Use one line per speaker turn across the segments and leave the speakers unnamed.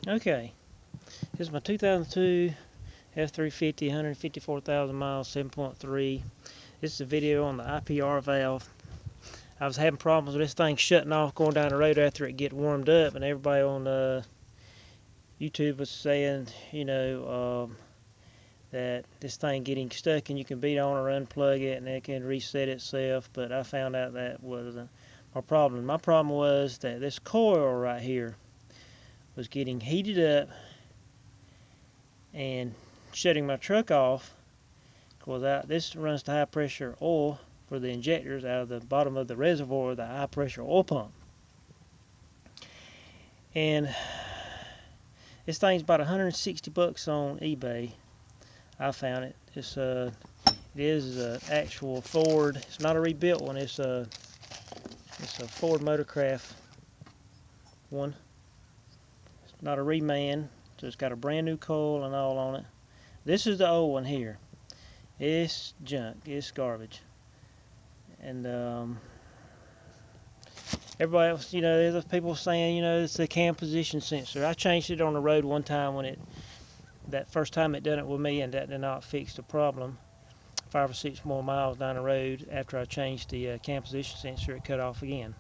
Okay, this is my 2002 F350, 154,000 miles, 7.3. This is a video on the IPR valve. I was having problems with this thing shutting off going down the road after it get warmed up, and everybody on YouTube was saying, that this thing getting stuck and you can beat on or unplug it and it can reset itself, but I found out that wasn't my problem. My problem was that this coil right here was getting heated up and shutting my truck off, because this runs to high pressure oil for the injectors out of the bottom of the reservoir, the high pressure oil pump. And this thing's about 160 bucks on eBay. I found it. It is an actual Ford. It's not a rebuilt one. It's a Ford Motorcraft one. It's not a reman. So it's got a brand new coil and all on it. This is the old one here. It's junk. It's garbage. And everybody else, there's people saying, it's the cam position sensor. I changed it on the road one time that first time it done it with me, and that did not fix the problem. 5 or 6 more miles down the road after I changed the cam position sensor, it cut off again.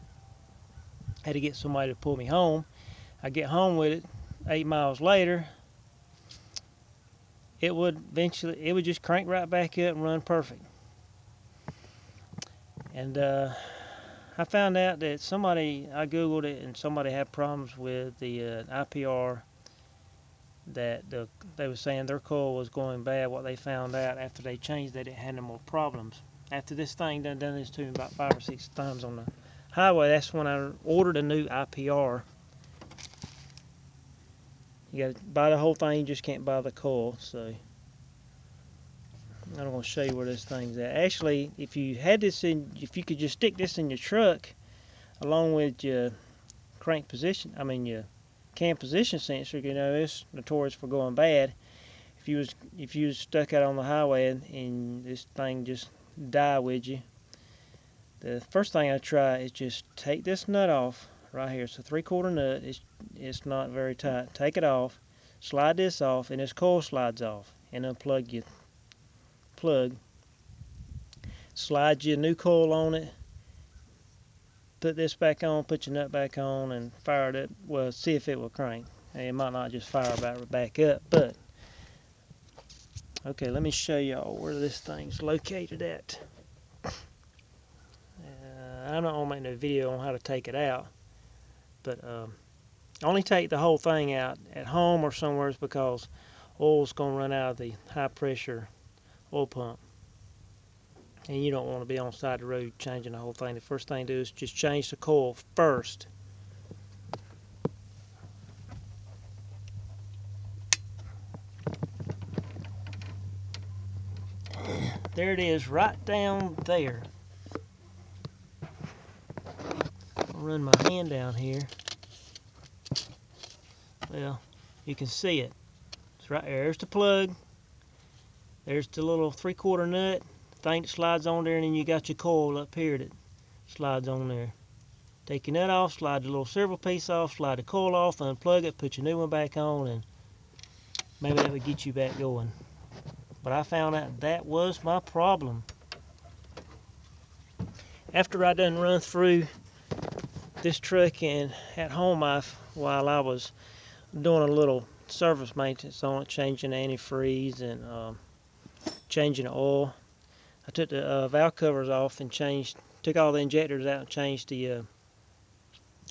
Had to get somebody to pull me home. I get home with it 8 miles later. It would just crank right back up and run perfect. And I found out that I googled it, and somebody had problems with the IPR, that they were saying their coil was going bad. What they found out after they changed that, it had no more problems. After this thing done this to me about 5 or 6 times on the highway, that's when I ordered a new IPR. You got to buy the whole thing, you just can't buy the coil. So I'm going to show you where this thing's at. Actually, if you could just stick this in your truck along with your cam position sensor, it's notorious for going bad. If you was stuck out on the highway and this thing just die with you, the first thing I try is just take this nut off right here. It's a 3/4 nut. It's not very tight. Take it off, slide this off, and this coil slides off, and unplug your plug. Slide your new coil on it. Put this back on, put your nut back on, and fire it up. Well, see if it will crank. It might not just fire back up, but okay, let me show y'all where this thing's located at. I'm not gonna make no video on how to take it out, but only take the whole thing out at home or somewhere, because oil's gonna run out of the high pressure oil pump. And you don't want to be on the side of the road changing the whole thing. The first thing to do is just change the coil first. There it is, right down there. I'll run my hand down here. Well, you can see it. It's right there. There's the plug. There's the little 3/4 nut. Thing that slides on there, and then you got your coil up here that slides on there. Take your nut off, slide the little servo piece off, slide the coil off, unplug it, put your new one back on, and maybe that would get you back going. But I found out that was my problem. After I done run through this truck and at home while I was doing a little service maintenance on it, changing the antifreeze and changing the oil, I took the valve covers off and took all the injectors out and changed the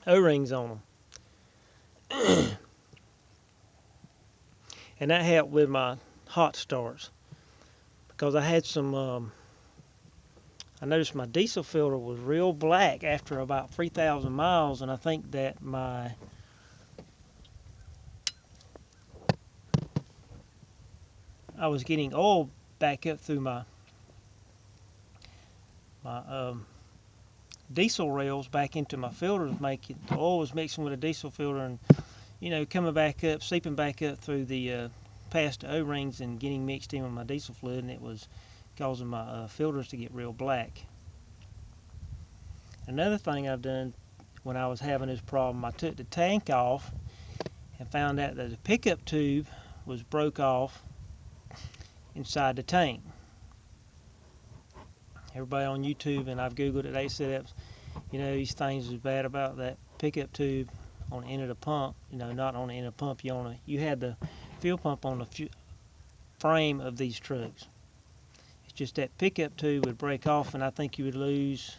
O-rings on them. And that helped with my hot starts, because I had I noticed my diesel filter was real black after about 3,000 miles, and I think that I was getting oil back up through my diesel rails back into my filters, the oil was mixing with the diesel filter and coming back up, seeping back up through the past the O-rings and getting mixed in with my diesel fluid, and it was causing my filters to get real black. Another thing I've done when I was having this problem, I took the tank off and found out that the pickup tube was broke off inside the tank. Everybody on YouTube, and I've googled it, they said that, you know, these things was bad about that pickup tube on the end of the pump. You know, not on the end of the pump. You had the fuel pump on the frame of these trucks. It's just that pickup tube would break off, and I think you would lose.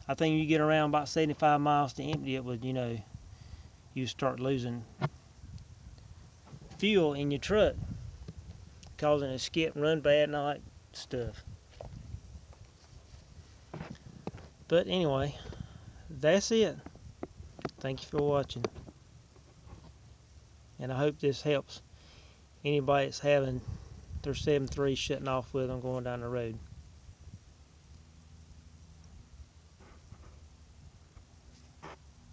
I think you get around about 75 miles to empty it, would, you know, you start losing fuel in your truck, causing it to skip and run bad and all that stuff. But anyway, that's it. Thank you for watching, and I hope this helps anybody that's having their 7.3 shutting off with them going down the road.